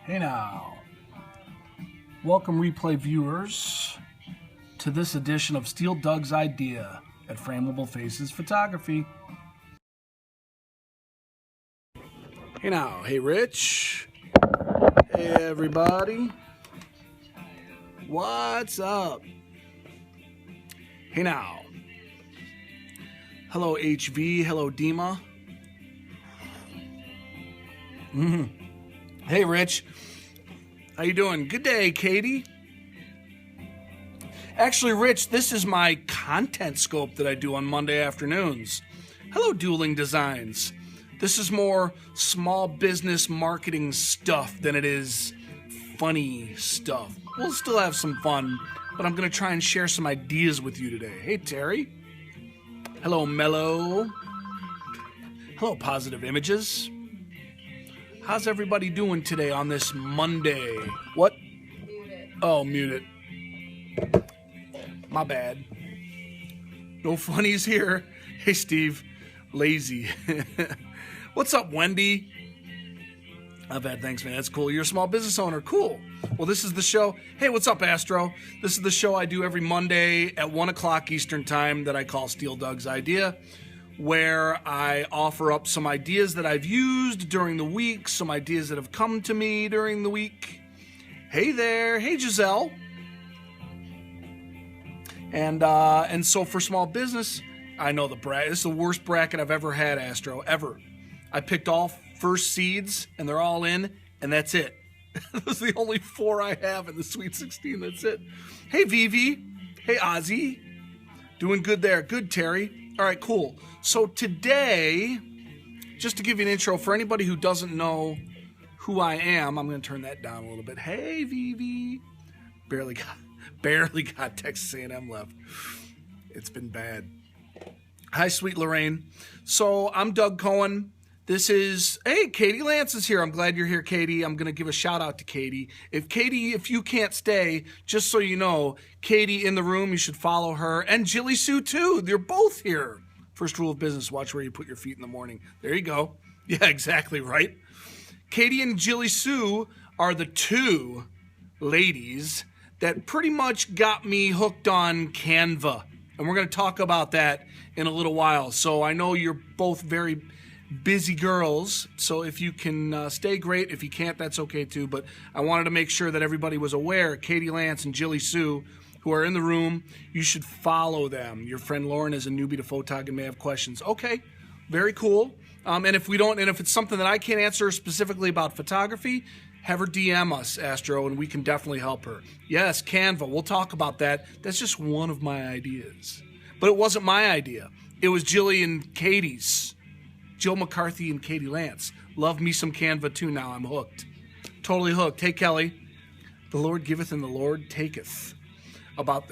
Hey now, welcome replay viewers to this edition of Steal Doug's Idea at FrameableFaces Photography. Hey now, hey Rich, hey everybody, what's up? Hey now, hello HV, hello Dima. Hey Rich, how you doing? Good day, Katie. Actually, Rich, this is my content scope that I do on Monday afternoons. Hello, Dueling Designs. This is more small business marketing stuff than it is funny stuff. We'll still have some fun, but I'm going to try and share some ideas with you today. Hey, Terry. Hello, Mello. Hello, Positive Images. How's everybody doing today on this Monday? What? Mute it. Oh, mute it. My bad. No funnies here. Hey, Steve. Lazy. What's up, Wendy? Not bad, thanks, man. That's cool. You're a small business owner. Cool. Well, this is the show. Hey, what's up, Astro? This is the show I do every Monday at 1 o'clock Eastern Time that I call Steal Doug's Idea, where I offer up some ideas that I've used during the week, some ideas that have come to me during the week. Hey there. Hey, Giselle. And so for small business, I know this is the worst bracket I've ever had, Astro, ever. I picked all first seeds, and they're all in, and that's it. Those are the only 4 I have in the Sweet 16. That's it. Hey, Vivi. Hey, Ozzy. Doing good there. Good, Terry. All right, cool. So today, just to give you an intro, for anybody who doesn't know who I am, I'm going to turn that down a little bit. Hey, Vivi. Barely got Texas A&M left. It's been bad. Hi, sweet Lorraine. So I'm Doug Cohen. Hey, Katie Lance is here. I'm glad you're here, Katie. I'm going to give a shout out to Katie. If you can't stay, just so you know, Katie in the room, you should follow her. And Jilly Sue, too. They're both here. First rule of business, watch where you put your feet in the morning. There you go. Yeah, exactly right. Katie and Jilly Sue are the 2 ladies that pretty much got me hooked on Canva. And we're going to talk about that in a little while. So I know you're both very busy girls, so if you can stay, great. If you can't, that's okay too. But I wanted to make sure that everybody was aware. Katie Lance and Jilly Sue, who are in the room, you should follow them. Your friend Lauren is a newbie to photog and may have questions. Okay, very cool. And if it's something that I can't answer specifically about photography, have her DM us, Astro, and we can definitely help her. Yes, Canva, we'll talk about that. That's just one of my ideas. But it wasn't my idea. It was Jilly and Katie's. Jill McCarthy and Katie Lance. Love me some Canva too now. I'm hooked. Totally hooked. Hey, Kelly. The Lord giveth and the Lord taketh. Are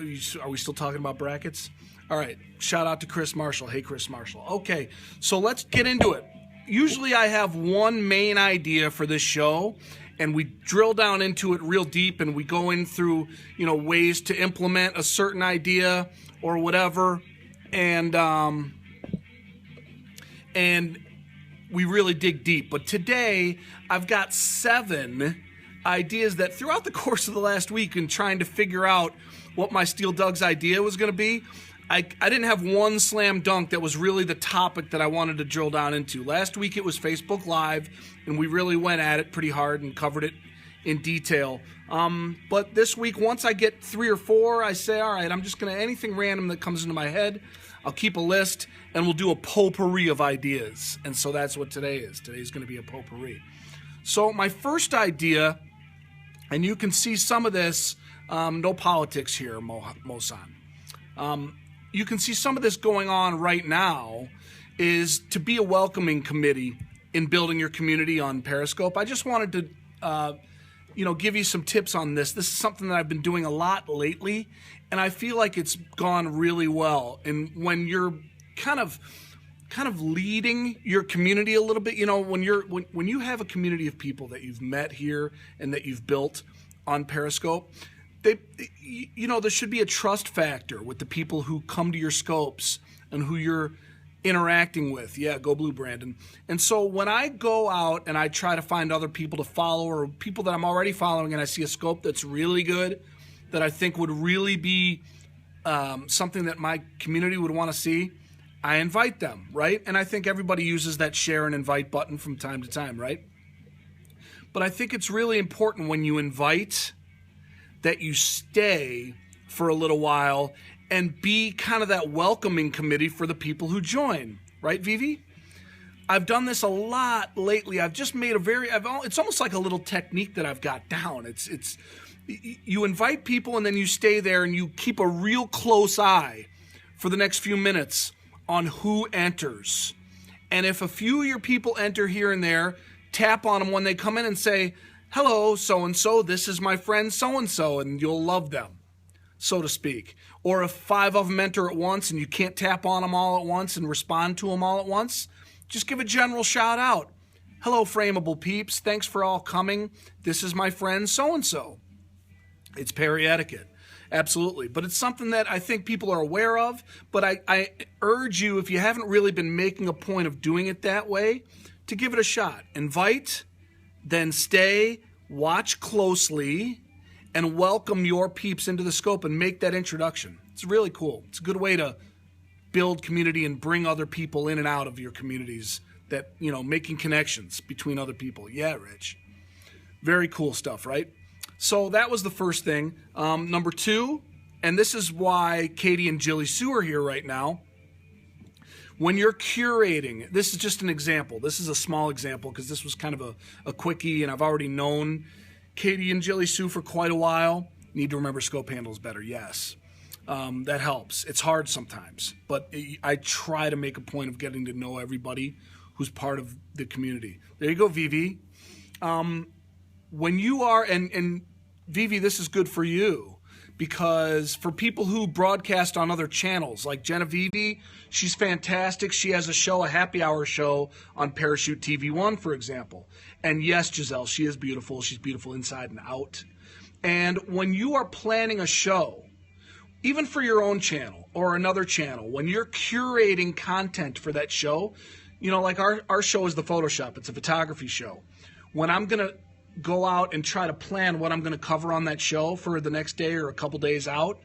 we still talking about brackets? All right. Shout out to Chris Marshall. Hey, Chris Marshall. Okay, so let's get into it. Usually I have one main idea for this show, and we drill down into it real deep, and we go in through, ways to implement a certain idea or whatever, and we really dig deep. But today, I've got 7 ideas that throughout the course of the last week in trying to figure out what my Steal Doug's idea was going to be, I didn't have one slam dunk that was really the topic that I wanted to drill down into. Last week, it was Facebook Live, and we really went at it pretty hard and covered it in detail. But this week, once I get 3 or 4, I say, all right, I'm just going to, anything random that comes into my head, I'll keep a list, and we'll do a potpourri of ideas. And so that's what today is. Today's going to be a potpourri. So my first idea, and you can see some of this, no politics here, Mosan. You can see some of this going on right now, is to be a welcoming committee in building your community on Periscope. I just wanted to give you some tips on this. This is something that I've been doing a lot lately, and I feel like it's gone really well. And when you're kind of leading your community a little bit, when you have a community of people that you've met here and that you've built on Periscope, there should be a trust factor with the people who come to your scopes and who you're interacting with. Yeah, go blue, Brandon. And so when I go out and I try to find other people to follow or people that I'm already following and I see a scope that's really good, that I think would really be something that my community would want to see, I invite them, right? And I think everybody uses that share and invite button from time to time, right? But I think it's really important when you invite that you stay for a little while and be kind of that welcoming committee for the people who join, right, Vivi? I've done this a lot lately. I've just made it's almost like a little technique that I've got down. You invite people and then you stay there and you keep a real close eye for the next few minutes on who enters. And if a few of your people enter here and there, tap on them when they come in and say, hello, so-and-so, this is my friend so-and-so, and you'll love them, so to speak. Or if 5 of them enter at once and you can't tap on them all at once and respond to them all at once, just give a general shout out. Hello, Frameable peeps. Thanks for all coming. This is my friend so-and-so. It's Perry etiquette. Absolutely. But it's something that I think people are aware of. But I urge you, if you haven't really been making a point of doing it that way, to give it a shot. Invite, then stay, watch closely, and welcome your peeps into the scope and make that introduction. It's really cool. It's a good way to build community and bring other people in and out of your communities, that, making connections between other people. Yeah, Rich. Very cool stuff, right? So that was the first thing. Number 2, and this is why Katie and Jilly Sue are here right now. When you're curating, this is just an example. This is a small example because this was kind of a quickie, and I've already known Katie and Jilly Sue for quite a while. Need to remember scope handles better, yes. That helps. It's hard sometimes, but I try to make a point of getting to know everybody who's part of the community. There you go, Vivi. When you are, and Vivi, this is good for you, because for people who broadcast on other channels, like Genevieve, she's fantastic. She has a show, a happy hour show on Parachute TV1, for example. And yes, Giselle, she is beautiful. She's beautiful inside and out. And when you are planning a show, even for your own channel or another channel, when you're curating content for that show, like our show is the Photoshop. It's a photography show. When I'm going to go out and try to plan what I'm going to cover on that show for the next day or a couple days out,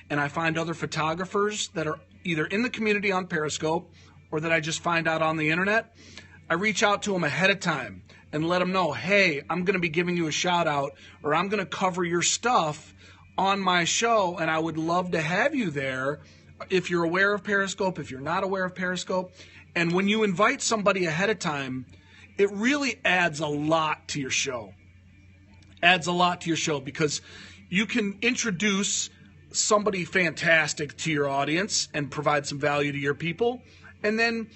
and I find other photographers that are either in the community on Periscope or that I just find out on the internet, I reach out to them ahead of time and let them know, hey, I'm going to be giving you a shout out, or I'm going to cover your stuff on my show, and I would love to have you there if you're aware of Periscope, if you're not aware of Periscope. And when you invite somebody ahead of time, it really adds a lot to your show. Adds a lot to your show because you can introduce somebody fantastic to your audience and provide some value to your people. And then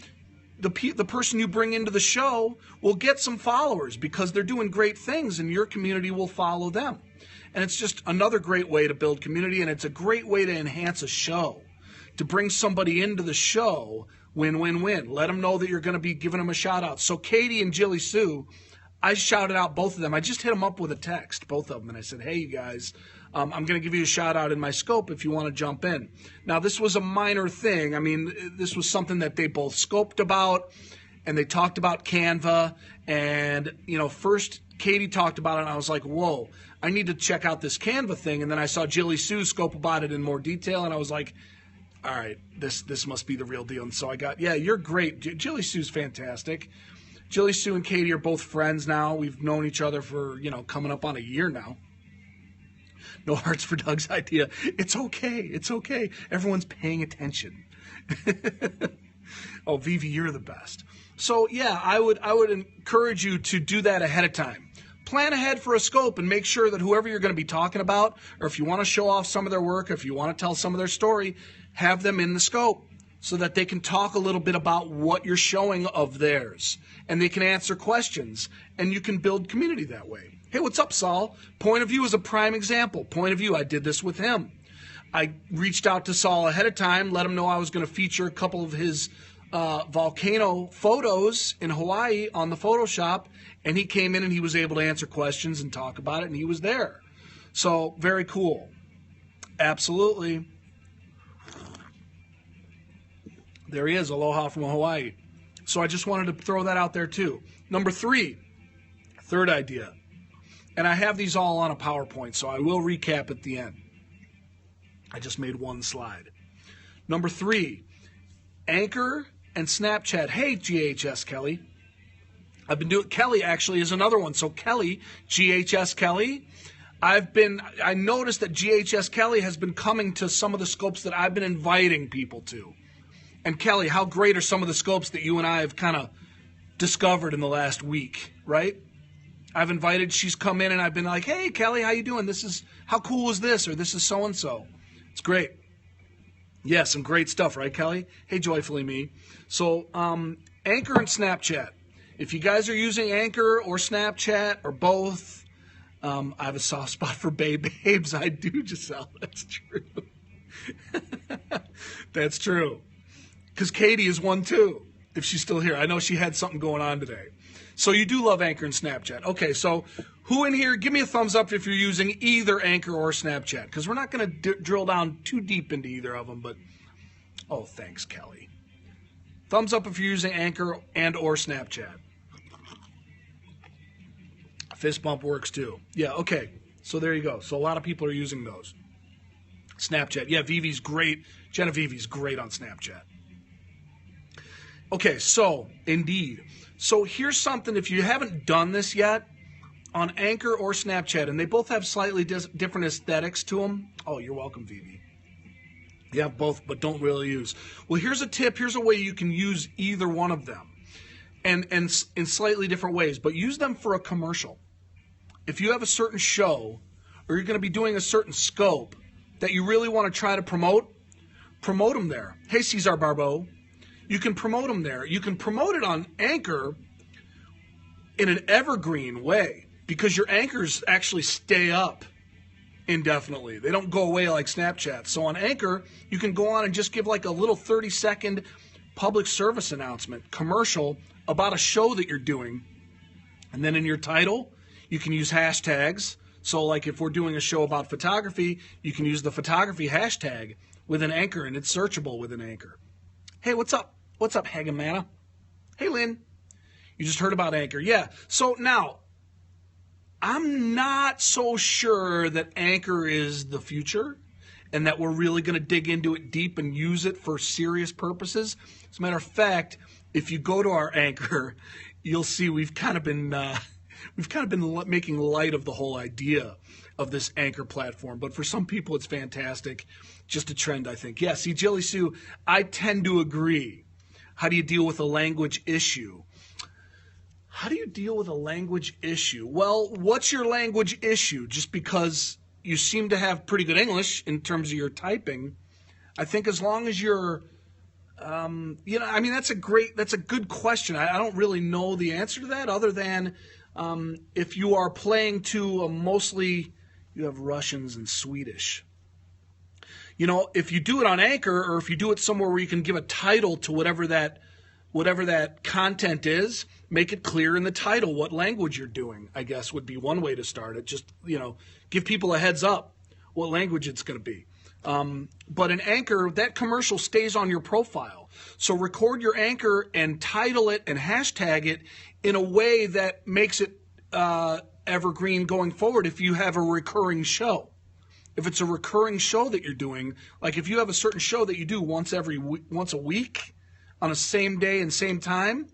the person you bring into the show will get some followers because they're doing great things and your community will follow them. And it's just another great way to build community, and it's a great way to enhance a show. To bring somebody into the show, win-win-win. Let them know that you're going to be giving them a shout-out. So Katie and Jilly Sue, I shouted out both of them. I just hit them up with a text, both of them, and I said, hey, you guys, I'm going to give you a shout-out in my scope if you want to jump in. Now, this was a minor thing. I mean, this was something that they both scoped about, and they talked about Canva. And, first Katie talked about it, and I was like, whoa, I need to check out this Canva thing. And then I saw Jilly Sue scope about it in more detail, and I was like, all right, this must be the real deal. And so I got, yeah, you're great. Jilly Sue's fantastic. Jilly Sue and Katie are both friends now. We've known each other for, coming up on a year now. No hearts for Doug's idea. It's okay. It's okay. Everyone's paying attention. Oh, Vivi, you're the best. So, yeah, I would encourage you to do that ahead of time. Plan ahead for a scope and make sure that whoever you're going to be talking about, or if you want to show off some of their work, if you want to tell some of their story, have them in the scope so that they can talk a little bit about what you're showing of theirs. And they can answer questions, and you can build community that way. Hey, what's up, Saul? Point of View is a prime example. Point of View, I did this with him. I reached out to Saul ahead of time, let him know I was going to feature a couple of his volcano photos in Hawaii on the Photoshop, and he came in and he was able to answer questions and talk about it, and he was there. So, very cool. Absolutely. There he is, aloha from Hawaii. So I just wanted to throw that out there too. Number 3, third idea. And I have these all on a PowerPoint, so I will recap at the end. I just made one slide. Number 3, Anchor and Snapchat. Hey, GHS Kelly. I've been doing, Kelly actually is another one. So Kelly, GHS Kelly, I noticed that GHS Kelly has been coming to some of the scopes that I've been inviting people to. And Kelly, how great are some of the scopes that you and I have kind of discovered in the last week, right? I've invited, she's come in and I've been like, hey, Kelly, how you doing? How cool is this? Or this is so-and-so. It's great. Yeah, some great stuff, right, Kelly? Hey, Joyfully Me. So, Anchor and Snapchat. If you guys are using Anchor or Snapchat or both, I have a soft spot for babes. I do, Giselle. That's true. That's true. Because Katie is one too, if she's still here. I know she had something going on today. So you do love Anchor and Snapchat. Okay, so who in here, give me a thumbs up if you're using either Anchor or Snapchat, because we're not going to drill down too deep into either of them, but, oh, thanks, Kelly. Thumbs up if you're using Anchor and or Snapchat. Fist bump works too. Yeah, okay, so there you go. So a lot of people are using those. Snapchat, yeah, Vivi's great. Genevieve's great on Snapchat. Okay, so, indeed. So here's something, if you haven't done this yet, on Anchor or Snapchat, and they both have slightly different aesthetics to them. Oh, you're welcome, Vivi. You have both, but don't really use. Well, here's a tip. Here's a way you can use either one of them, and in slightly different ways, but use them for a commercial. If you have a certain show, or you're going to be doing a certain scope that you really want to try to promote them there. Hey, Cesar Barbeau. You can promote them there. You can promote it on Anchor in an evergreen way because your anchors actually stay up indefinitely. They don't go away like Snapchat. So on Anchor, you can go on and just give like a little 30-second public service announcement, commercial about a show that you're doing. And then in your title, you can use hashtags. So like if we're doing a show about photography, you can use the photography hashtag with an Anchor, and it's searchable with an Anchor. Hey, what's up? What's up, Hagamana? Hey, Lynn. You just heard about Anchor. Yeah. So now, I'm not so sure that Anchor is the future and that we're really going to dig into it deep and use it for serious purposes. As a matter of fact, if you go to our Anchor, you'll see we've kind of been making light of the whole idea of this Anchor platform. But for some people, it's fantastic. Just a trend, I think. Yeah, see, Jilly Sue, I tend to agree. How do you deal with a language issue? How do you deal with a language issue? Well, what's your language issue? Just because you seem to have pretty good English in terms of your typing, I think as long as you're, that's a good question. I don't really know the answer to that other than if you are playing to mostly, you have Russians and Swedish. You know, if you do it on Anchor or if you do it somewhere where you can give a title to whatever that content is, make it clear in the title what language you're doing, I guess would be one way to start it. Just, give people a heads up what language it's going to be. But in Anchor, that commercial stays on your profile. So record your Anchor and title it and hashtag it in a way that makes it evergreen going forward if you have a recurring show. If it's a recurring show that you're doing, like if you have a certain show that you do once a week on a same day and same time,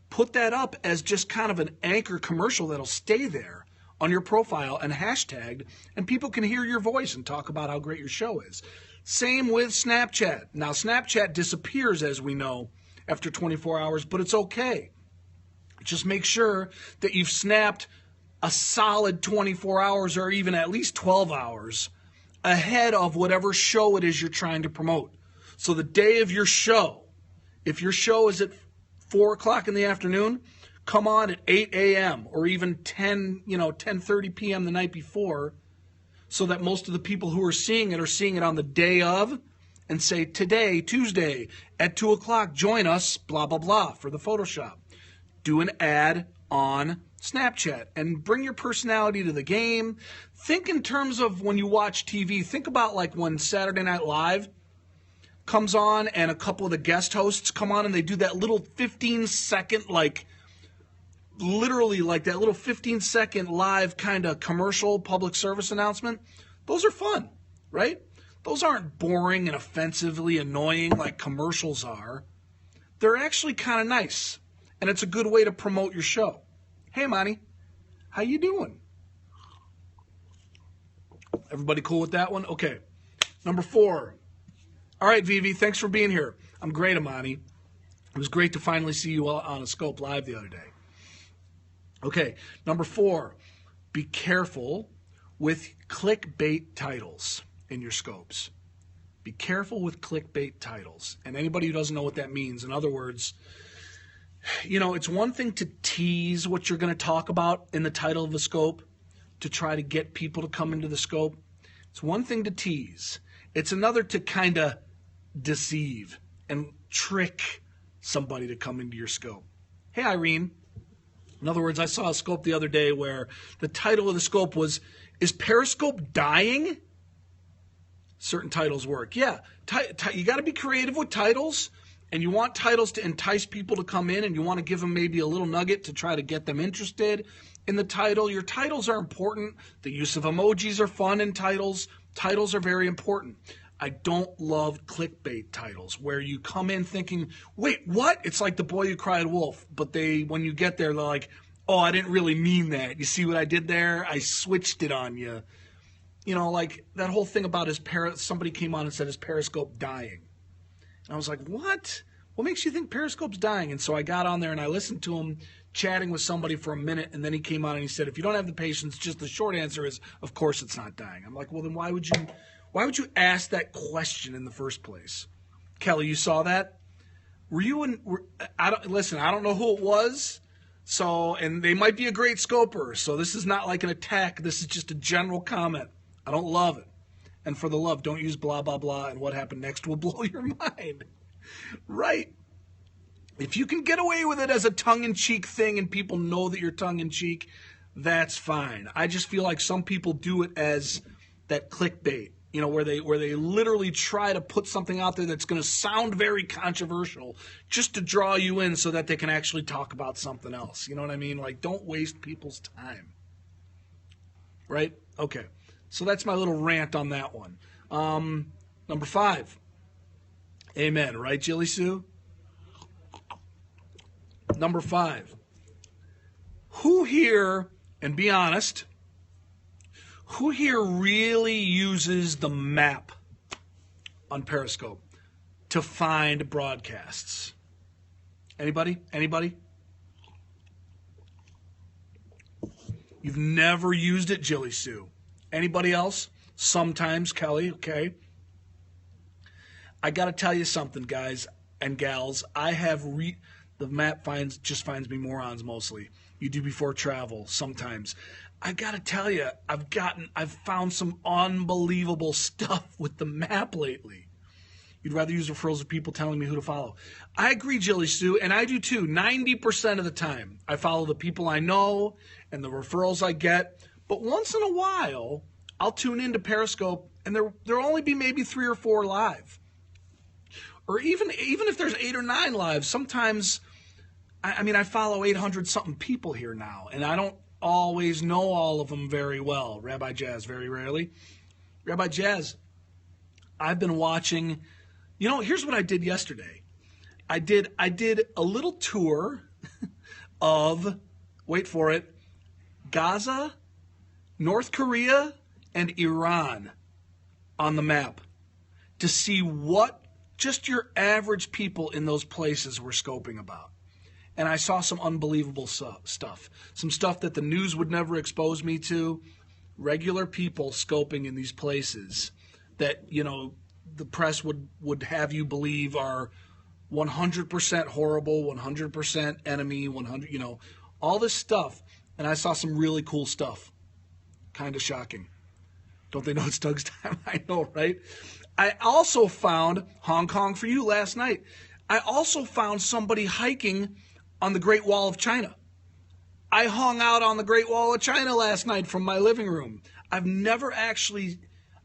put that up as just kind of an Anchor commercial that'll stay there on your profile and hashtagged, and people can hear your voice and talk about how great your show is. Same with Snapchat. Now, Snapchat disappears, as we know, after 24 hours, but it's okay. Just make sure that you've snapped a solid 24 hours or even at least 12 hours ahead of whatever show it is you're trying to promote. So the day of your show, if your show is at 4 o'clock in the afternoon, come on at 8 a.m. or even 10:30 p.m. the night before, so that most of the people who are seeing it on the day of, and say, today, Tuesday, at 2 o'clock, join us, blah, blah, blah, for the Photoshop. Do an ad on Snapchat and bring your personality to the game. Think in terms of when you watch TV. Think about like when Saturday Night Live comes on and a couple of the guest hosts come on and they do that little 15-second, like, literally like that little 15-second live kind of commercial public service announcement, those are fun, right? Those aren't boring and offensively annoying like commercials are. They're actually kind of nice, and it's a good way to promote your show. Hey, Monty, how you doing? Everybody cool with that one? Okay. Number 4. All right, Vivi, thanks for being here. I'm great, Amani. It was great to finally see you on a Scope Live the other day. Okay, number 4, be careful with clickbait titles in your scopes. Be careful with clickbait titles. And anybody who doesn't know what that means, in other words, you know, it's one thing to tease what you're going to talk about in the title of a scope to try to get people to come into the scope. It's one thing to tease. It's another to kind of deceive and trick somebody to come into your scope. Hey, Irene. In other words, I saw a scope the other day where the title of the scope was, "Is Periscope dying?" Certain titles work. Yeah, you got to be creative with titles, and you want titles to entice people to come in, and you want to give them maybe a little nugget to try to get them interested in the title. Your titles are important. The use of emojis are fun in titles. Titles are very important. I don't love clickbait titles where you come in thinking, wait, what? It's like The Boy Who Cried Wolf, but when you get there, they're like, oh, I didn't really mean that. You see what I did there? I switched it on you. You know, like that whole thing about somebody came on and said, "Is Periscope dying?" And I was like, what? What makes you think Periscope's dying? And so I got on there and I listened to him chatting with somebody for a minute, and then he came on and he said, if you don't have the patience, just the short answer is, of course it's not dying. I'm like, well, then why would you ask that question in the first place? Kelly, you saw that? I don't know who it was. So, and they might be a great scoper. So this is not like an attack. This is just a general comment. I don't love it. And for the love, don't use blah, blah, blah, and what happened next will blow your mind. Right. If you can get away with it as a tongue-in-cheek thing and people know that you're tongue-in-cheek, that's fine. I just feel like some people do it as that clickbait, you know, where they literally try to put something out there that's going to sound very controversial just to draw you in so that they can actually talk about something else. You know what I mean? Like, don't waste people's time. Right? Okay. So that's my little rant on that one. Number 5. Amen. Right, Jilly Sue? Number 5. Who here, and be honest, who here really uses the map on Periscope to find broadcasts? Anybody? Anybody? You've never used it, Jilly Sue. Anybody else? Sometimes, Kelly, okay. I got to tell you something, guys and gals. I have the map just finds me morons mostly. You do before travel sometimes. I got to tell you, I've found some unbelievable stuff with the map lately. You'd rather use referrals of people telling me who to follow. I agree, Jilly Sue, and I do too. 90% of the time, I follow the people I know and the referrals I get. But once in a while, I'll tune into Periscope, and there'll only be maybe 3 or 4 live. Or even if there's 8 or 9 live, sometimes, I follow 800-something people here now, and I don't always know all of them very well. Rabbi Jazz, very rarely. Rabbi Jazz, I've been watching, here's what I did yesterday. I did a little tour of, wait for it, Gaza, North Korea, and Iran on the map to see what just your average people in those places were scoping about. And I saw some unbelievable stuff. Some stuff that the news would never expose me to. Regular people scoping in these places that, the press would have you believe are 100% horrible, 100% enemy, 100, all this stuff. And I saw some really cool stuff. Kind of shocking. Don't they know it's Doug's time? I know, right? I also found Hong Kong for you last night. I also found somebody hiking on the Great Wall of China. I hung out on the Great Wall of China last night from my living room. I've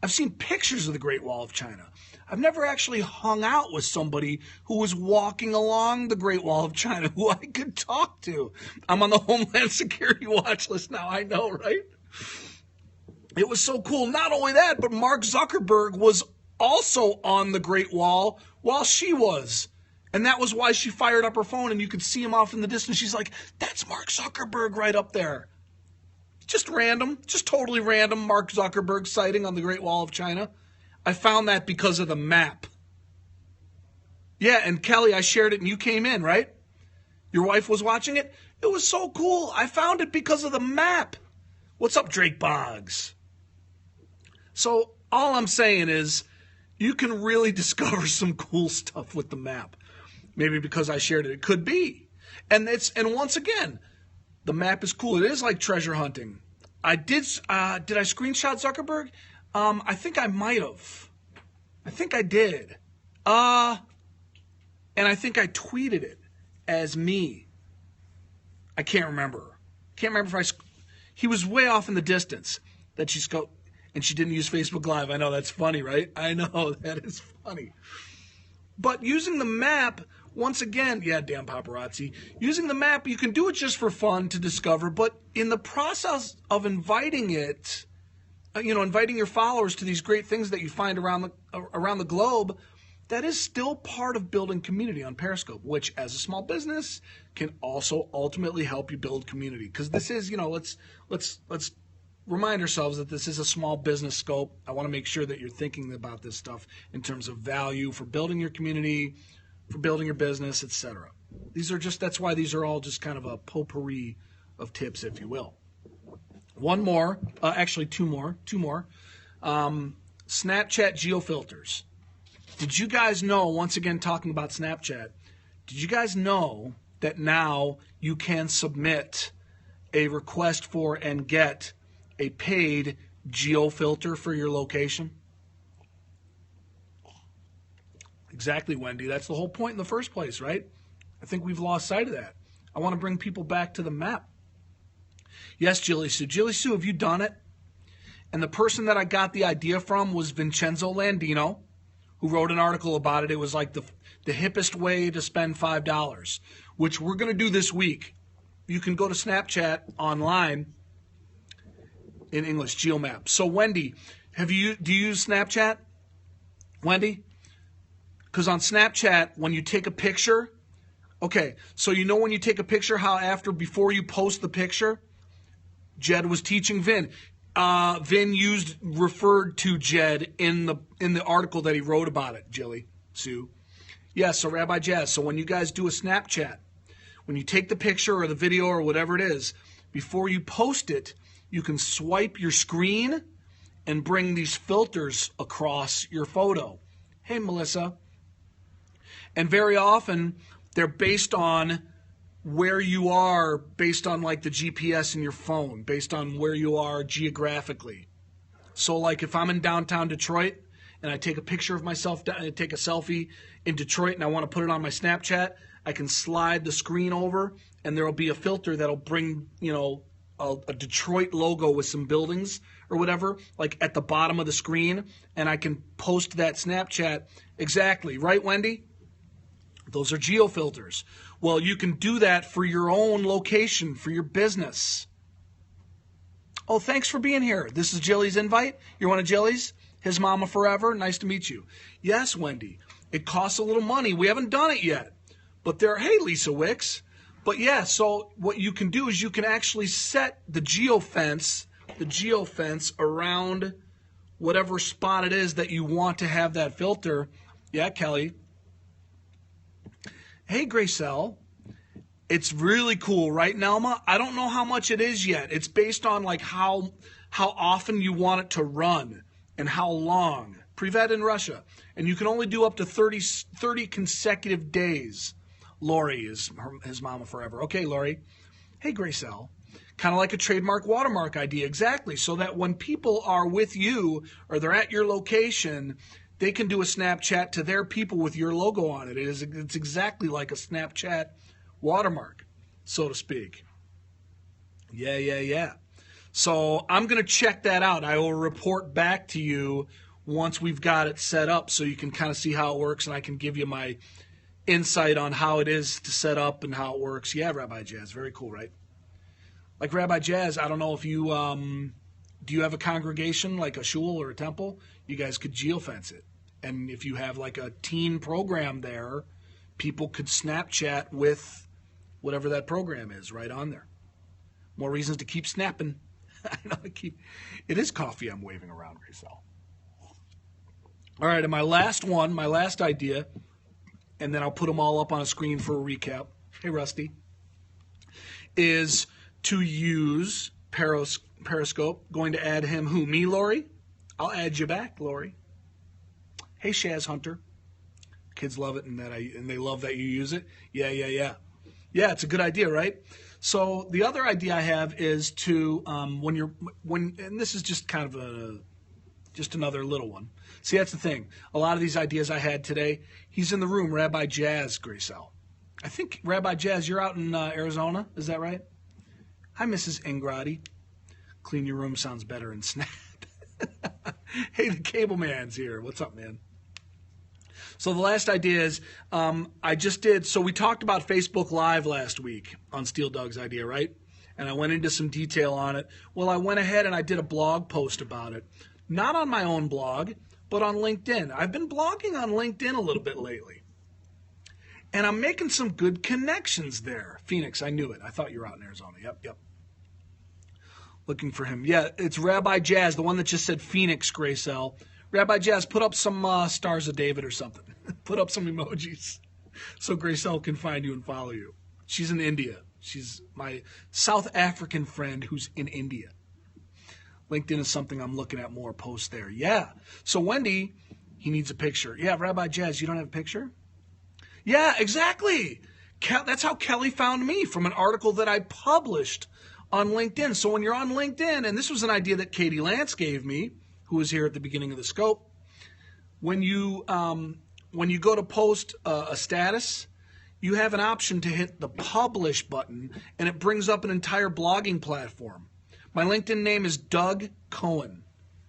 I've seen pictures of the Great Wall of China. I've never actually hung out with somebody who was walking along the Great Wall of China who I could talk to. I'm on the Homeland Security watch list now, I know, right? It was so cool. Not only that, but Mark Zuckerberg was also on the Great Wall while she was. And that was why she fired up her phone and you could see him off in the distance. She's like, that's Mark Zuckerberg right up there. Just random, just totally random Mark Zuckerberg sighting on the Great Wall of China. I found that because of the map. Yeah, and Kelly, I shared it and you came in, right? Your wife was watching it? It was so cool. I found it because of the map. What's up, Drake Boggs? So all I'm saying is you can really discover some cool stuff with the map. Maybe because I shared it. It could be. And once again, the map is cool. It is like treasure hunting. Did I screenshot Zuckerberg? I think I might have. I think I did. And I think I tweeted it as me. I can't remember. If he was way off in the distance. And she didn't use Facebook Live. I know that's funny, right? I know that is funny. But using the map, once again, yeah, damn paparazzi. Using the map, you can do it just for fun to discover, but in the process of inviting it, inviting your followers to these great things that you find around the globe, that is still part of building community on Periscope, which as a small business can also ultimately help you build community. Because this is, let's remind ourselves that this is a small business scope. I want to make sure that you're thinking about this stuff in terms of value for building your community, for building your business, etc. That's why these are all just kind of a potpourri of tips, if you will. One more, actually two more. Snapchat Geo Filters. Did you guys know, once again talking about Snapchat, did you guys know that now you can submit a request for and get a paid Geo Filter for your location? Exactly, Wendy. That's the whole point in the first place, right? I think we've lost sight of that. I want to bring people back to the map. Yes, Jilly Sue. Jilly Sue, have you done it? And the person that I got the idea from was Vincenzo Landino, who wrote an article about it. It was like the hippest way to spend $5, which we're going to do this week. You can go to Snapchat online in English, GeoMap. So, Wendy, do you use Snapchat? Wendy? Because on Snapchat, when you take a picture, okay, so when you take a picture, before you post the picture, Jed was teaching Vin. Vin referred to Jed in the article that he wrote about it, Jilly Sue. Yeah, so Rabbi Jazz, so when you guys do a Snapchat, when you take the picture or the video or whatever it is, before you post it, you can swipe your screen and bring these filters across your photo. Hey, Melissa. And very often, they're based on where you are, based on like the GPS in your phone, based on where you are geographically. So like if I'm in downtown Detroit and I take a picture of myself, take a selfie in Detroit and I want to put it on my Snapchat, I can slide the screen over and there will be a filter that'll bring, a Detroit logo with some buildings or whatever, like at the bottom of the screen, and I can post that Snapchat. Exactly. Right, Wendy? Those are Geo Filters. Well, you can do that for your own location, for your business. Oh, thanks for being here. This is Jilly's invite. You're one of Jilly's? His mama forever. Nice to meet you. Yes, Wendy. It costs a little money. We haven't done it yet. But hey, Lisa Wicks. But yeah, so what you can do is you can actually set the geo fence around whatever spot it is that you want to have that filter. Yeah, Kelly. Hey, Gracelle. It's really cool, right, Nelma? I don't know how much it is yet. It's based on like how often you want it to run and how long. Privet in Russia. And you can only do up to 30 consecutive days. Lori is his mama forever. Okay, Lori. Hey, Gracelle. Kind of like a trademark watermark idea. Exactly. So that when people are with you or they're at your location, they can do a Snapchat to their people with your logo on it. It's exactly like a Snapchat watermark, so to speak. Yeah. So I'm going to check that out. I will report back to you once we've got it set up so you can kind of see how it works, and I can give you my insight on how it is to set up and how it works. Yeah, Rabbi Jazz, very cool, right? Like Rabbi Jazz, I don't know if you, do you have a congregation like a shul or a temple? You guys could geofence it. And if you have like a teen program there, people could Snapchat with whatever that program is right on there. More reasons to keep snapping. I know it is coffee I'm waving around, Grisel. All right, and my last idea, and then I'll put them all up on a screen for a recap. Hey, Rusty. Is to use Periscope. Going to add him who? Me, Lori? I'll add you back, Lori. Hey, Shaz Hunter. Kids love it, and they love that you use it. Yeah. Yeah, it's a good idea, right? So the other idea I have is to and this is just kind of just another little one. See, that's the thing. A lot of these ideas I had today. He's in the room, Rabbi Jazz Grisel. I think Rabbi Jazz, you're out in Arizona. Is that right? Hi, Mrs. Ingrati. Clean your room sounds better in Snap. Hey, the cable man's here. What's up, man? So the last idea is so we talked about Facebook Live last week on Steel Doug's idea, right? And I went into some detail on it. Well, I went ahead and I did a blog post about it. Not on my own blog, but on LinkedIn. I've been blogging on LinkedIn a little bit lately. And I'm making some good connections there. Phoenix, I knew it. I thought you were out in Arizona. Yep. Looking for him. Yeah, it's Rabbi Jazz, the one that just said Phoenix, Graysell. Rabbi Jazz, put up some Stars of David or something. Put up some emojis so Graysell can find you and follow you. She's in India. She's my South African friend who's in India. LinkedIn is something I'm looking at more posts there. Yeah. So Wendy, he needs a picture. Yeah, Rabbi Jazz, you don't have a picture? Yeah, exactly. That's how Kelly found me, from an article that I published on LinkedIn. So when you're on LinkedIn, and this was an idea that Katie Lance gave me, who was here at the beginning of the scope, when you go to post a status, you have an option to hit the publish button, and it brings up an entire blogging platform. My LinkedIn name is Doug Cohen.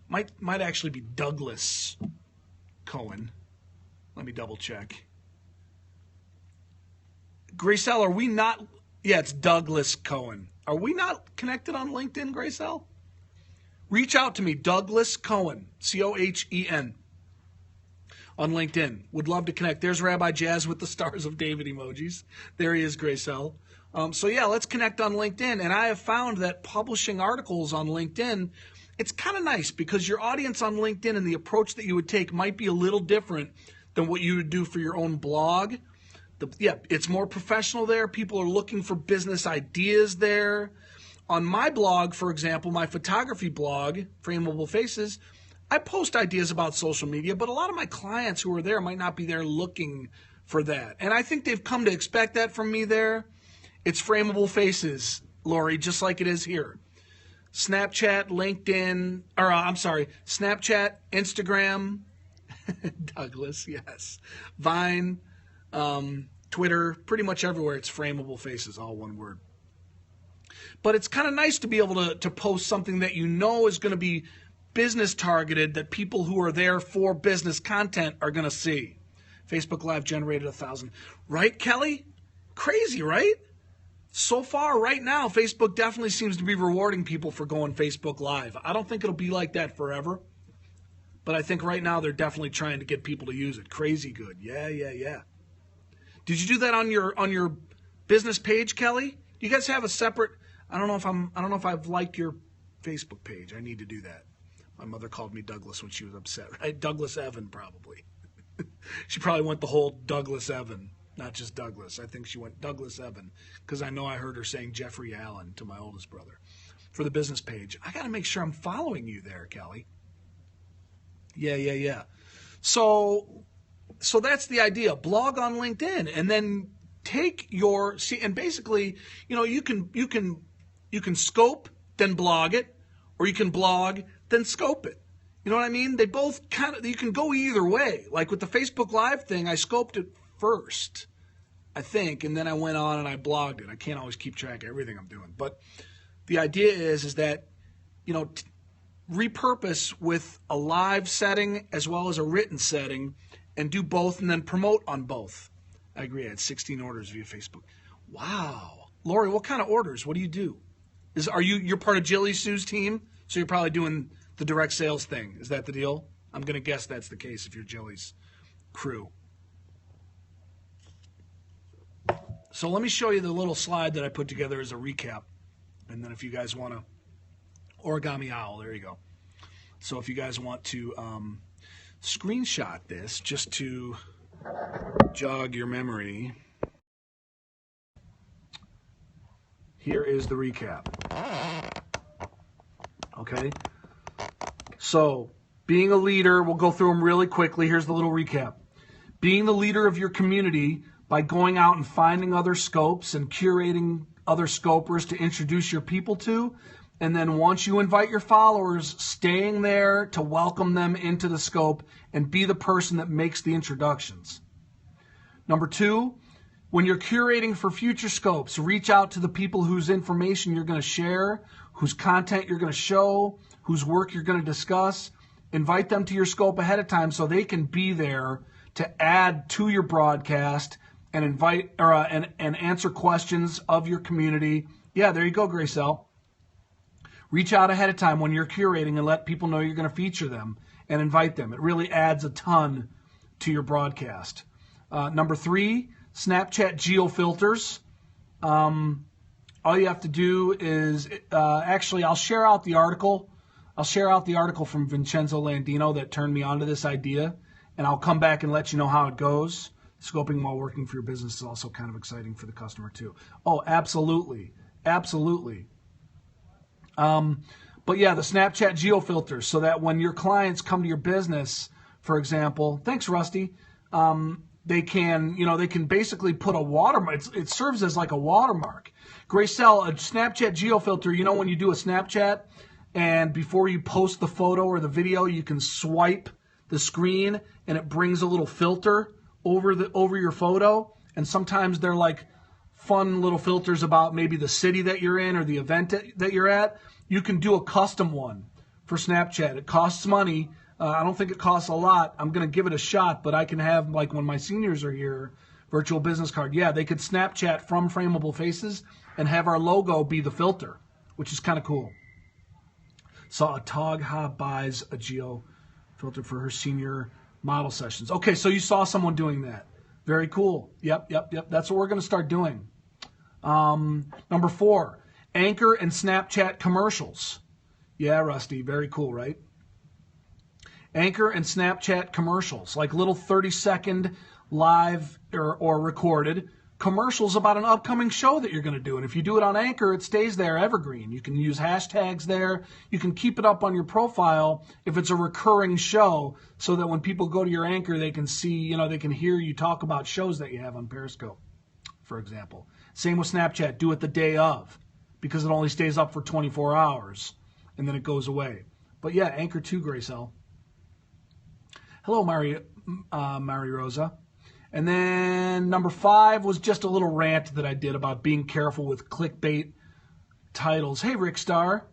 Might actually be Douglas Cohen. Let me double check. Graysell, are we not? Yeah, it's Douglas Cohen. Are we not connected on LinkedIn, Graysell? Reach out to me, Douglas Cohen, Cohen, on LinkedIn. Would love to connect. There's Rabbi Jazz with the Stars of David emojis. There he is, Graysell. So yeah, let's connect on LinkedIn. And I have found that publishing articles on LinkedIn, it's kind of nice because your audience on LinkedIn and the approach that you would take might be a little different than what you would do for your own blog. It's more professional there. People are looking for business ideas there. On my blog, for example, my photography blog, FrameableFaces, I post ideas about social media, but a lot of my clients who are there might not be there looking for that. And I think they've come to expect that from me there. It's FrameableFaces, Lori, just like it is here. Snapchat, LinkedIn, Snapchat, Instagram, Douglas, yes. Vine, Twitter, pretty much everywhere it's FrameableFaces, all one word. But it's kind of nice to be able to post something that you know is going to be business targeted, that people who are there for business content are going to see. Facebook Live generated 1,000. Right, Kelly? Crazy, right? So far, right now, Facebook definitely seems to be rewarding people for going Facebook Live. I don't think it'll be like that forever. But I think right now they're definitely trying to get people to use it. Crazy good. Yeah. Did you do that on your business page, Kelly? Do you guys have a separate? I don't know if I've liked your Facebook page. I need to do that. My mother called me Douglas when she was upset, right? Douglas Evan, probably. She probably went the whole Douglas Evan, not just Douglas. I think she went Douglas Evan because I know I heard her saying Jeffrey Allen to my oldest brother. For the business page, I got to make sure I'm following you there, Kelly. Yeah. So that's the idea. Blog on LinkedIn, and then take and basically, you can scope, then blog it, or you can blog, then scope it. You know what I mean? They both you can go either way. Like with the Facebook Live thing, I scoped it first, I think, and then I went on and I blogged it. I can't always keep track of everything I'm doing. But the idea is that repurpose with a live setting as well as a written setting and do both and then promote on both. I agree. I had 16 orders via Facebook. Wow. Lori, what kind of orders? What do you do? You're part of Jilly Sue's team? So you're probably doing the direct sales thing. Is that the deal? I'm going to guess that's the case if you're Jilly's crew. So let me show you the little slide that I put together as a recap. And then if you guys want to, origami owl, there you go. So if you guys want to screenshot this just to jog your memory, here is the recap. Okay? So, being a leader, we'll go through them really quickly. Here's the little recap. Being the leader of your community by going out and finding other scopes and curating other scopers to introduce your people to. And then once you invite your followers, staying there to welcome them into the scope and be the person that makes the introductions. Number 2, when you're curating for future scopes, reach out to the people whose information you're going to share, whose content you're going to show, whose work you're going to discuss. Invite them to your scope ahead of time so they can be there to add to your broadcast and invite and answer questions of your community. Yeah, there you go, Gracelle. Reach out ahead of time when you're curating and let people know you're going to feature them and invite them. It really adds a ton to your broadcast. Number 3, Snapchat Geo Filters. All you have to do is, actually, I'll share out the article. I'll share out the article from Vincenzo Landino that turned me onto this idea, and I'll come back and let you know how it goes. Scoping while working for your business is also kind of exciting for the customer too. Oh, absolutely. Absolutely. But yeah, the Snapchat Geo Filters, so that when your clients come to your business, for example, thanks, Rusty, they can basically put a watermark. It serves as like a watermark. Gracelle, a Snapchat Geo Filter, when you do a Snapchat and before you post the photo or the video, you can swipe the screen and it brings a little filter over your photo. And sometimes they're like fun little filters about maybe the city that you're in or the event that you're at. You can do a custom one for Snapchat. It costs money. I don't think it costs a lot. I'm going to give it a shot, but I can have, like when my seniors are here, virtual business card. Yeah, they could Snapchat from FrameableFaces and have our logo be the filter, which is kind of cool. Saw a Togha buys a Geo Filter for her senior model sessions. Okay, so you saw someone doing that. Very cool. Yep. That's what we're going to start doing. Number 4, Anchor and Snapchat commercials. Yeah, Rusty, very cool, right? Anchor and Snapchat commercials, like little 30-second live or recorded commercials about an upcoming show that you're going to do. And if you do it on Anchor, it stays there evergreen. You can use hashtags there. You can keep it up on your profile if it's a recurring show so that when people go to your Anchor, they can see, they can hear you talk about shows that you have on Periscope, for example. Same with Snapchat. Do it the day of because it only stays up for 24 hours and then it goes away. But yeah, Anchor too, Gracelle. Hello, Mari Rosa. And then number 5 was just a little rant that I did about being careful with clickbait titles. Hey, Rick Starr.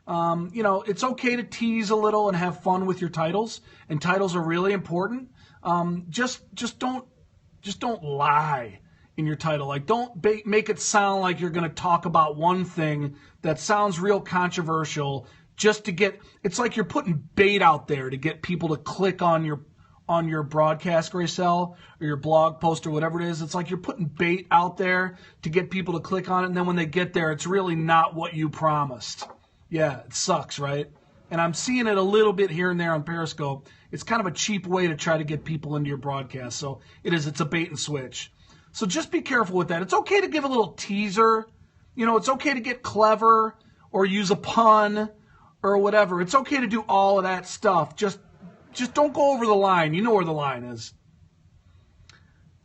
It's okay to tease a little and have fun with your titles, and titles are really important. Just don't lie in your title. Like, don't make it sound like you're going to talk about one thing that sounds real controversial just to get. It's like you're putting bait out there to get people to click on your broadcast, Gracelle, or your blog post or whatever it is. It's like you're putting bait out there to get people to click on it, and then when they get there, it's really not what you promised. Yeah, it sucks, right? And I'm seeing it a little bit here and there on Periscope. It's kind of a cheap way to try to get people into your broadcast. So it's a bait and switch. So just be careful with that. It's okay to give a little teaser. It's okay to get clever or use a pun or whatever. It's okay to do all of that stuff. Just don't go over the line. You know where the line is.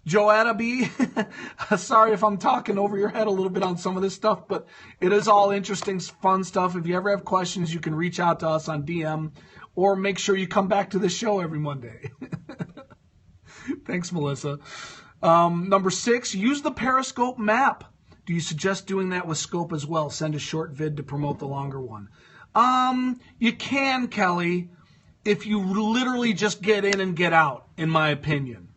Joanna B., sorry if I'm talking over your head a little bit on some of this stuff, but it is all interesting, fun stuff. If you ever have questions, you can reach out to us on DM or make sure you come back to the show every Monday. Thanks, Melissa. Number 6, use the Periscope map. Do you suggest doing that with Scope as well? Send a short vid to promote the longer one. You can, Kelly, if you literally just get in and get out, in my opinion.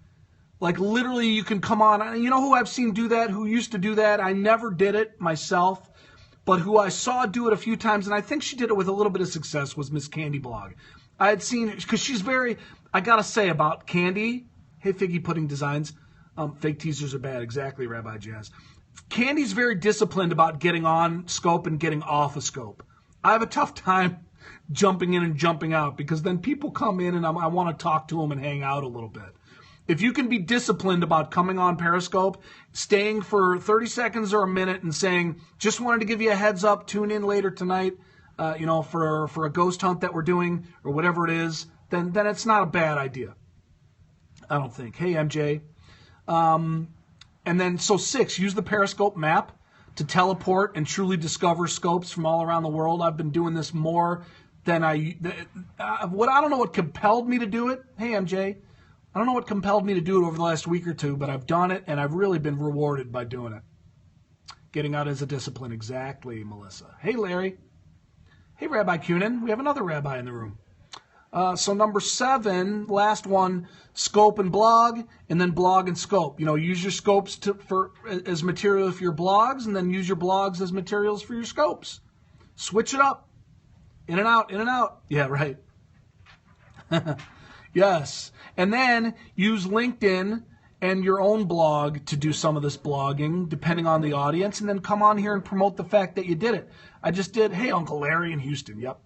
Like, literally, you can come on. You know who I've seen do that, who used to do that? I never did it myself, but who I saw do it a few times, and I think she did it with a little bit of success, was Miss Candy Blog. I had seen, because she's very, I got to say about Candy, hey, Figgy Pudding Designs, fake teasers are bad, exactly, Rabbi Jazz. Candy's very disciplined about getting on scope and getting off a scope. I have a tough time jumping in and jumping out, because then people come in and I want to talk to them and hang out a little bit. If you can be disciplined about coming on Periscope, staying for 30 seconds or a minute and saying, just wanted to give you a heads up, tune in later tonight, for a ghost hunt that we're doing or whatever it is, then it's not a bad idea. I don't think. Hey, MJ. And then, so 6, use the Periscope map to teleport and truly discover scopes from all around the world. I've been doing this more than I don't know what compelled me to do it. Hey, MJ. I don't know what compelled me to do it over the last week or two, but I've done it, and I've really been rewarded by doing it. Getting out is a discipline. Exactly, Melissa. Hey, Larry. Hey, Rabbi Kunin. We have another rabbi in the room. So number 7, last one, scope and blog, and then blog and scope. Use your scopes as material for your blogs, and then use your blogs as materials for your scopes. Switch it up. In and out, in and out. Yeah, right. Yes. And then use LinkedIn and your own blog to do some of this blogging, depending on the audience, and then come on here and promote the fact that you did it. I just did, hey, Uncle Larry in Houston, yep.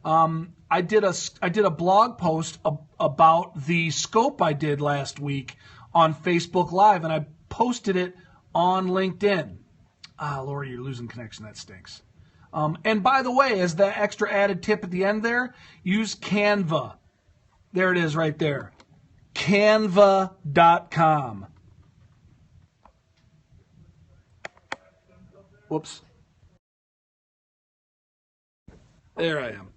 I did a blog post about the scope I did last week on Facebook Live, and I posted it on LinkedIn. Lori, you're losing connection. That stinks. And by the way, as the extra added tip at the end there, use Canva. There it is right there. Canva.com. Whoops. There I am.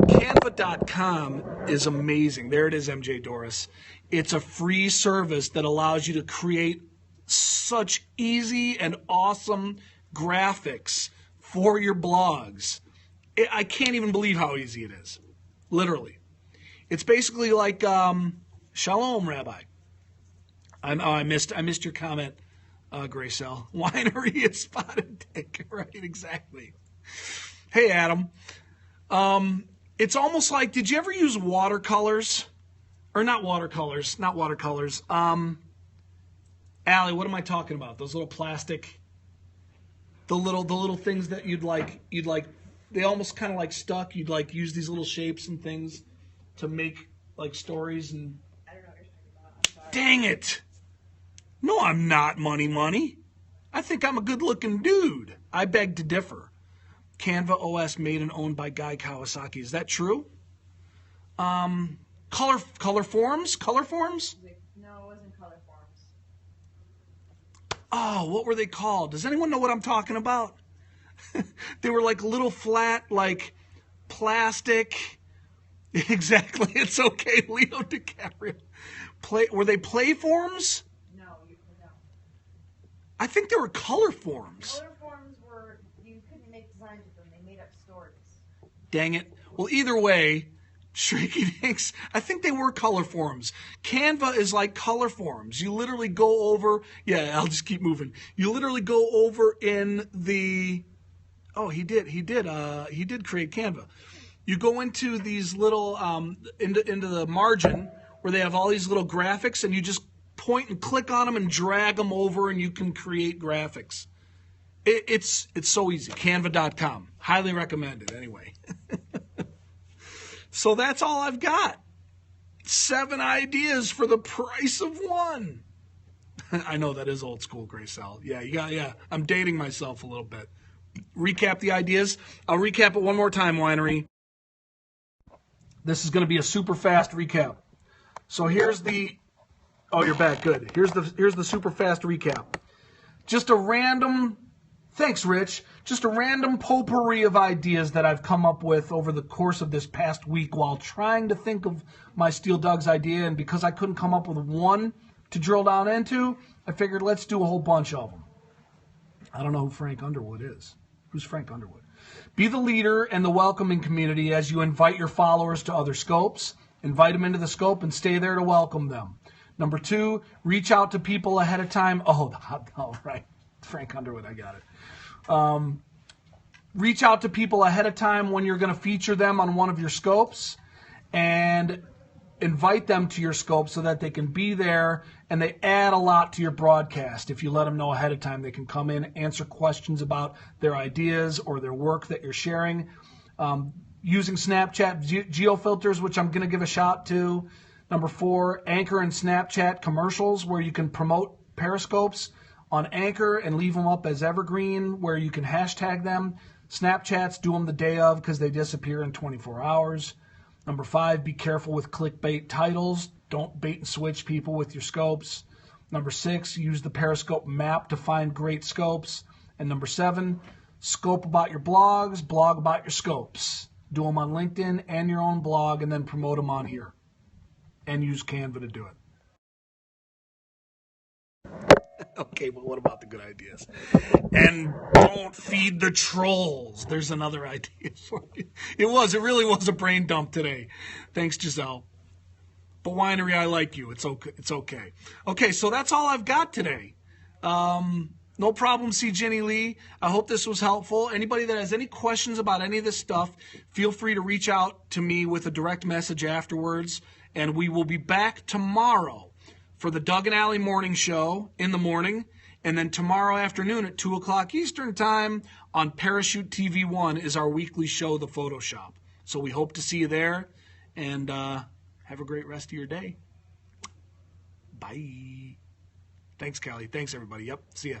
Canva.com is amazing. There it is, MJ Doris. It's a free service that allows you to create such easy and awesome graphics for your blogs. I can't even believe how easy it is. Literally. It's basically like Shalom, Rabbi. I missed your comment, Graycell. Winery at Spotted Dick. Right, exactly. Hey, Adam. It's almost like, did you ever use watercolors? Or not watercolors. Allie, what am I talking about? Those little plastic, the little things that you'd like, they almost kind of like stuck. You'd like use these little shapes and things to make like stories and. I don't know what you're talking about. Dang it! No, I'm not money. I think I'm a good-looking dude. I beg to differ. Canva OS made and owned by Guy Kawasaki. Is that true? Color forms? Color forms? No, it wasn't color forms. Oh, what were they called? Does anyone know what I'm talking about? They were like little flat, like plastic. Exactly. It's okay, Leo DiCaprio. Were they play forms? No. I think they were color forms. Color forms were, you couldn't make designs with them. They made up stories. Dang it. Well, either way, Shrieky Dinks, I think they were color forms. Canva is like color forms. You literally go over, I'll just keep moving. You literally go over in the, he did create Canva. You go into these little, into the margin where they have all these little graphics, and you just point and click on them and drag them over, and you can create graphics. It's so easy. Canva.com. Highly recommended anyway. So that's all I've got. 7 ideas for the price of 1. I know that is old school, Graycell. Yeah. I'm dating myself a little bit. Recap the ideas. I'll recap it one more time, Winery. This is going to be a super fast recap. So here's the. Oh, you're back. Good. Here's the super fast recap. Just a random. Thanks, Rich. Just a random potpourri of ideas that I've come up with over the course of this past week while trying to think of my Steel Doug's idea. And because I couldn't come up with one to drill down into, I figured let's do a whole bunch of them. I don't know who Frank Underwood is. Who's Frank Underwood? Be the leader and the welcoming community as you invite your followers to other scopes. Invite them into the scope and stay there to welcome them. Number 2, reach out to people ahead of time. Oh, right. Frank Underwood, I got it. Reach out to people ahead of time when you're going to feature them on one of your scopes and invite them to your scope so that they can be there, and they add a lot to your broadcast. If you let them know ahead of time, they can come in, answer questions about their ideas or their work that you're sharing. Using Snapchat Geo Filters, which I'm going to give a shout to. Number 4, Anchor and Snapchat commercials, where you can promote Periscopes on Anchor and leave them up as evergreen, where you can hashtag them. Snapchats, do them the day of because they disappear in 24 hours. Number 5, be careful with clickbait titles. Don't bait and switch people with your scopes. Number 6, use the Periscope map to find great scopes. And number 7, scope about your blogs, blog about your scopes. Do them on LinkedIn and your own blog, and then promote them on here. And use Canva to do it. Okay, but what about the good ideas? And don't feed the trolls. There's another idea for you. It really was a brain dump today. Thanks, Giselle. But Winery, I like you. It's okay. Okay, so that's all I've got today. No problem, C. Jenny Lee. I hope this was helpful. Anybody that has any questions about any of this stuff, feel free to reach out to me with a direct message afterwards. And we will be back tomorrow for the Doug and Alley morning show in the morning. And then tomorrow afternoon at 2 o'clock Eastern time on Parachute TV 1 is our weekly show, The Photoshop. So we hope to see you there. And have a great rest of your day. Bye. Thanks, Callie. Thanks, everybody. Yep. See ya.